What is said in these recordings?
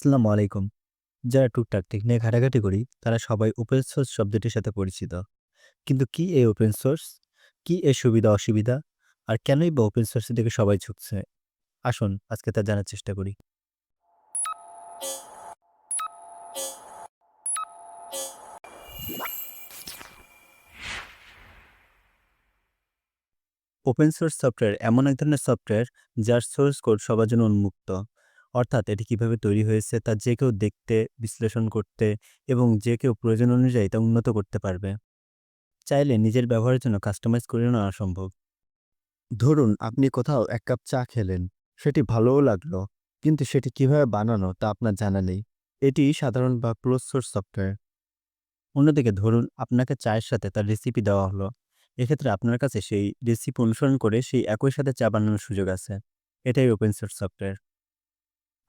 আসসালামু আলাইকুম। যারা টুকটাক টেক নিয়ে ঘাটাঘাটি করি, তারা সবাই ওপেন সোর্স শব্দটির সাথে পরিচিত। কিন্তু কি এই ওপেন সোর্স? কি এর সুবিধা-অসুবিধা? আর কেনই বা ওপেন সোর্সের দিকে সবাই ঝুঁকছে? আসুন আজকে তা জানার চেষ্টা করি। ওপেন সোর্স সফটওয়্যার এমন এক ধরনের সফটওয়্যার যার সোর্স কোড সবার জন্য উন্মুক্ত। অর্থাৎ এটি কিভাবে তৈরি হয়েছে তা যে কেউ দেখতে, বিশ্লেষণ করতে এবং যে কেউ প্রয়োজন অনুযায়ী তা উন্নত করতে পারবে। চাইলে নিজের ব্যবহারের জন্য কাস্টমাইজ করে নেওয়া সম্ভব। ধরুন আপনি কোথাও এক কাপ চা খেলেন, সেটি ভালোও লাগলো, কিন্তু সেটি কিভাবে বানানো তা আপনার জানা নেই। এটি সাধারণ বা ক্লোজ সোর্স সফটওয়্যার। অন্যদিকে ধরুন আপনাকে চায়ের সাথে তার রেসিপি দেওয়া হলো। এক্ষেত্রে আপনার কাছে সেই রেসিপি অনুসরণ করে সেই একই সাথে চা বানানোর সুযোগ আছে। এটাই ওপেন সোর্স সফটওয়্যার।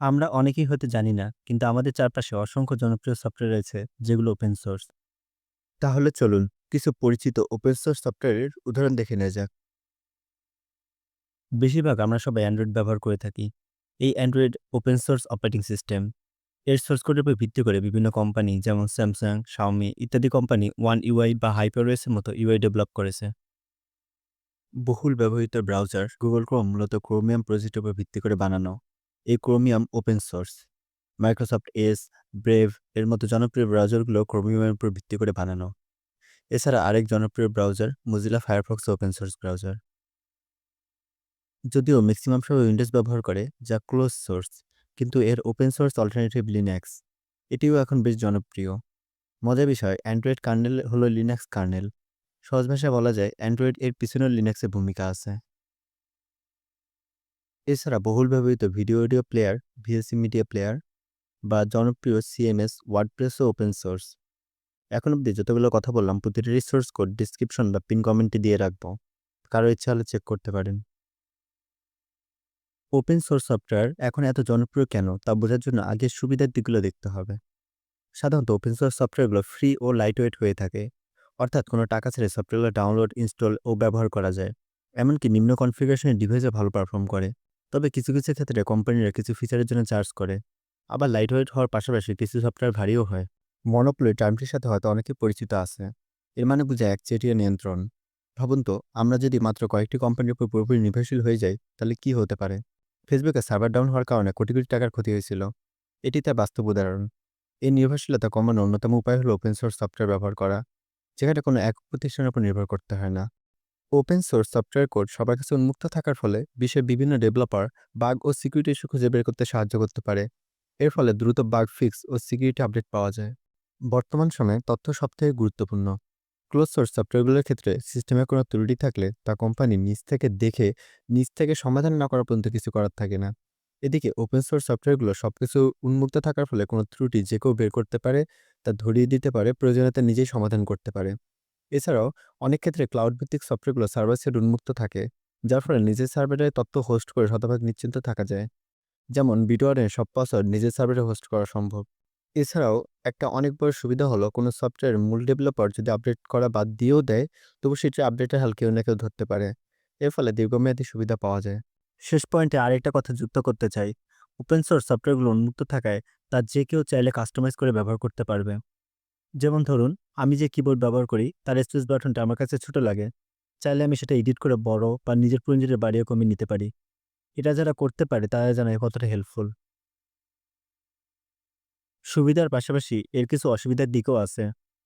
আমরা অনেকেই হয়তো জানি না, কিন্তু আমাদের চারপাশে অসংখ্য জনপ্রিয় সফটওয়্যার রয়েছে যেগুলো ওপেন সোর্স। তাহলে চলুন কিছু পরিচিত ওপেন সোর্স সফটওয়্যারের উদাহরণ দেখে নেওয়া যাক। বেশিরভাগ আমরা সবাই অ্যান্ড্রয়েড ব্যবহার করে থাকি। এই Android open source operating system. এর সোর্স কোডের উপর ভিত্তি করে বিভিন্ন কোম্পানি যেমন স্যামসাং, শাওমি ইত্যাদি কোম্পানি ওয়ান ইউআই বা হাইপারওয়েস এর মতো ইউআই ডেভেলপ করেছে। বহুল ব্যবহৃত ব্রাউজার গুগল ক্রোম মূলত ক্রোমিয়াম প্রজেক্টের উপর ভিত্তি করে বানানো। এই chromium open source. Microsoft Edge, brave এর মতো জনপ্রিয় ব্রাউজারগুলো ক্রোমিয়ামের উপর ভিত্তি করে বানানো। এছাড়া আরেক জনপ্রিয় browser Mozilla Firefox open source browser. যদিও ম্যাক্সিমাম সবাই উইন্ডোজ ব্যবহার করে, যা ক্লোজ সোর্স, কিন্তু এর ওপেন সোর্স অল্টারনেটিভ লিনাক্স। এটিও এখন বেশ জনপ্রিয়। মজার বিষয়, অ্যান্ড্রয়েড কার্নেল হলো লিনাক্স কার্নেল। সহজ ভাষায় বলা যায় অ্যান্ড্রয়েড এর পিছনেও লিনাক্সের ভূমিকা আছে। এছাড়া বহুল ব্যবহৃত video audio player VLC media player বা জনপ্রিয় সিএমএস ওয়ার্ডপ্রেসও ওপেন সোর্স। এখন অব্দি যতগুলো কথা বললাম প্রতিটির সোর্স কোড ডিসক্রিপশন বা পিন কমেন্টে দিয়ে রাখবো, কারো ইচ্ছা হলে চেক করতে পারেন। ওপেন সোর্স সফটওয়্যার এখন এত জনপ্রিয় কেন তা বোঝার জন্য আগে সুবিধার দিকগুলো দেখতে হবে। সাধারণত ওপেন সোর্স সফটওয়্যারগুলো ফ্রি ও লাইট ওয়েট হয়ে থাকে। অর্থাৎ কোনো টাকা ছেড়ে সফটওয়্যারগুলো ডাউনলোড, ইনস্টল ও ব্যবহার করা যায়। এমনকি নিম্ন কনফিগারেশনের ডিভাইসে ভালো পারফর্ম করে। তবে কিছু কিছু ক্ষেত্রে কোম্পানিরা কিছু ফিচারের জন্য চার্জ করে। আবার লাইট ওয়েট হওয়ার পাশাপাশি কিছু সফটওয়্যার ভারীও হয়। মনোপলি টার্মটির সাথে হয়তো অনেকে পরিচিত আছে। এর মানে বোঝায় একচেটিয়া নিয়ন্ত্রণ। ভাবুন তো, আমরা যদি মাত্র কয়েকটি কোম্পানির উপর পুরোপুরি নির্ভরশীল হয়ে যাই, তাহলে কি হতে পারে? ফেসবুকে সার্ভার ডাউন হওয়ার কারণে কোটি কোটি টাকার ক্ষতি হয়েছিল। এটি তার বাস্তব উদাহরণ। এই নির্ভরশীলতা কমানোর অন্যতম উপায় হলো ওপেন সোর্স সফটওয়্যার ব্যবহার করা, যেখানে কোনো একক প্রতিষ্ঠানের উপর নির্ভর করতে হয় না। ওপেন সোর্স সফটওয়্যার কোড সবার কাছে উন্মুক্ত থাকার ফলে বিশ্বের বিভিন্ন ডেভেলপার বাগ ও সিকিউরিটি ইস্যু খুঁজে বের করতে সাহায্য করতে পারে। এর ফলে দ্রুত বাগ ফিক্স ও সিকিউরিটি আপডেট পাওয়া যায়। বর্তমান সময়ে তথ্য সবথেকে গুরুত্বপূর্ণ। ক্লোজ সোর্স সফটওয়্যারগুলোর ক্ষেত্রে সিস্টেমে কোনো ত্রুটি থাকলে তা কোম্পানি নিজ থেকে দেখে, নিজ থেকে সমাধান না করা পর্যন্ত কিছু করার থাকে না। এদিকে ওপেন সোর্স সফটওয়্যারগুলো সবকিছু উন্মুক্ত থাকার ফলে কোনো ত্রুটি যে কেউ বের করতে পারে, তা ধরিয়ে দিতে পারে, প্রয়োজনে তা নিজেই সমাধান করতে পারে। এছাড়াও অনেক ক্ষেত্রে ক্লাউড ভিত্তিক সফটওয়্যারগুলো সার্ভার সাইড উন্মুক্ত থাকে, যার ফলে নিজের সার্ভারে তথ্য হোস্ট করে শতভাগ নিশ্চিন্ত থাকা যায়। যেমন বিটওয়ারের সব পাসওয়ার্ড নিজের সার্ভারে হোস্ট করা সম্ভব। এছাড়াও একটা অনেক বড় সুবিধা হলো কোনো সফটওয়্যার মূল ডেভেলপার যদি আপডেট করা বাদ দিয়েও দেয়, তবু সেটি আপডেটের হাল কেউ না কেউ ধরতে পারে। এর ফলে দীর্ঘমেয়াদী সুবিধা পাওয়া যায়। শেষ পয়েন্টে আরেকটা কথা যুক্ত করতে চাই। ওপেন সোর্স সফটওয়্যারগুলো উন্মুক্ত থাকায় তা যে কেউ চাইলে কাস্টমাইজ করে ব্যবহার করতে পারবে। যেমন ধরুন, আমি যে কিবোর্ড ব্যবহার করি তার স্পেস বাটনটা আমার কাছে ছোট লাগে। চাইলে আমি সেটা এডিট করে বড় বা নিজের প্রয়োজনে বাড়িয়ে কমিয়ে নিতে পারি। এটা যারা করতে পারে তারা জানে কতটা হেল্পফুল। সুবিধার পাশাপাশি এর কিছু অসুবিধার দিকও আছে।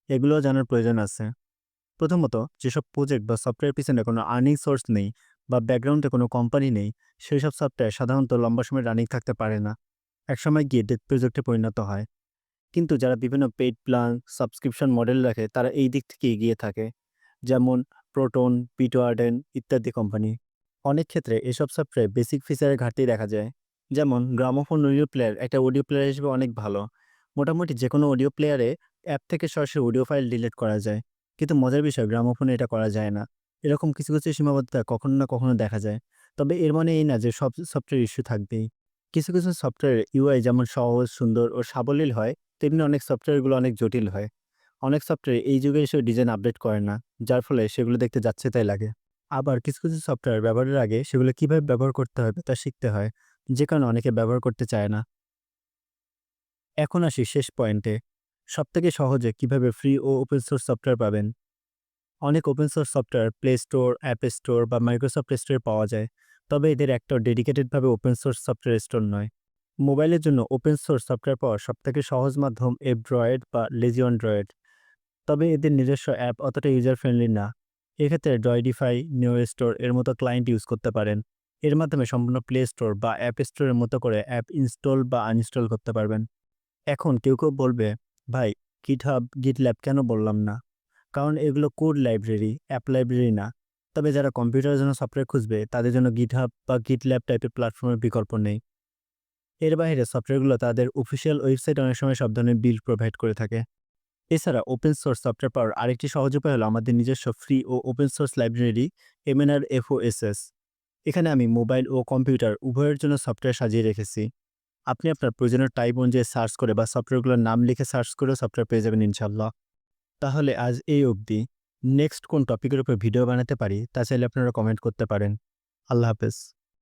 এগুলোও জানার প্রয়োজন আছে। প্রথমত, যেসব প্রজেক্ট বা সফটওয়্যার পিছনে কোনো আর্নিং সোর্স নেই বা ব্যাকগ্রাউন্ডে কোনো কোম্পানি নেই, সেসব সফটওয়্যার সাধারণত লম্বা সময় রানিং থাকতে পারে না। একসময় গিয়ে ডেথ প্রজেক্টে পরিণত হয়। কিন্তু যারা বিভিন্ন পেইড প্ল্যান, সাবস্ক্রিপশন মডেল রাখে তারা এই দিক থেকে এগিয়ে থাকে। যেমন প্রোটন, বিটওয়ার্ডেন ইত্যাদি কোম্পানি। অনেক ক্ষেত্রে এসব সফটওয়্যারে বেসিক ফিচারের ঘাটতি দেখা যায়। যেমন গ্রামোফোন অডিও প্লেয়ার একটা অডিও প্লেয়ার হিসেবে অনেক ভালো। মোটামুটি যেকোনো অডিও প্লেয়ারে অ্যাপ থেকে সরাসরি অডিও ফাইল ডিলিট করা যায়। কিন্তু মজার বিষয়, গ্রামোফোনে এটা করা যায় না। এরকম কিছু কিছু সীমাবদ্ধতা কখনো না কখনো দেখা যায়। তবে এর মানে এই না যে সব সফটওয়্যার ইস্যু থাকবেই। কিছু কিছু সফটওয়্যার ইউআই যেমন সহজ, সুন্দর ও সাবলীল হয়, তেমনি অনেক সফটওয়্যারগুলো অনেক জটিল হয়। অনেক সফটওয়্যার এই যুগে এসেও ডিজাইন আপডেট করে না, যার ফলে সেগুলো দেখতে যাচ্ছে তাই লাগে। আবার কিছু কিছু সফটওয়্যার ব্যবহারের আগে সেগুলো কিভাবে ব্যবহার করতে হবে তা শিখতে হয়, যে কারণে অনেকে ব্যবহার করতে চায় না। এখন আসি শেষ পয়েন্টে। সবথেকে সহজে কিভাবে ফ্রি ও ওপেন সোর্স সফটওয়্যার পাবেন। অনেক open source software play store, app store বা মাইক্রোসফট স্টোরে পাওয়া যায়। তবে এদের একটাও ডেডিকেটেডভাবে ওপেন সোর্স সফটওয়্যার স্টোর নয়। মোবাইলের জন্য ওপেন সোর্স সফটওয়্যার পাওয়ার সবথেকে সহজ মাধ্যম অ্যান্ড্রয়েড বা লেজি অ্যান্ড্রয়েড। তবে এদের নিজস্ব অ্যাপ অতটা ইউজার ফ্রেন্ডলি না। এক্ষেত্রে ডয়ডিফাই, নিউ স্টোর এর মতো ক্লায়েন্ট ইউজ করতে পারেন। এর মাধ্যমে সম্পূর্ণ প্লে স্টোর বা অ্যাপ স্টোরের মতো করে অ্যাপ ইনস্টল বা আনইনস্টল করতে পারবেন। এখন কেউ বলবে, "ভাই GitHub, GitLab কেন বললাম না?" কারণ এগুলো কোড লাইব্রেরি, অ্যাপ লাইব্রেরি না। তবে যারা কম্পিউটারের জন্য সফটওয়্যার খুঁজবে তাদের জন্য GitHub বা GitLab টাইপের প্ল্যাটফর্মের বিকল্প নেই। এর বাইরে সফটওয়্যারগুলো তাদের অফিসিয়াল ওয়েবসাইট অনেক সময় সব ধরনের বিল্ড প্রোভাইড করে থাকে। এছাড়া ওপেন সোর্স সফটওয়্যার পাওয়ার আরেকটি সহজ উপায় হলো আমাদের নিজস্ব ফ্রি ও open source library MNR FOSS। এখানে আমি মোবাইল ও কম্পিউটার উভয়ের জন্য সফটওয়্যার সাজিয়ে রেখেছি। আপনি আপনার প্রয়োজনীয় টাইপ অনুযায়ী সার্চ করে বা সফটওয়্যারগুলোর নাম লিখে সার্চ করেও সফটওয়্যার পেয়ে যাবেন ইনশাআল্লাহ। তাহলে আজ এই অবধি। নেক্সট কোন টপিকের উপর ভিডিও বানাতে পারি তা চাইলে আপনারা কমেন্ট করতে পারেন। আল্লাহ হাফেজ।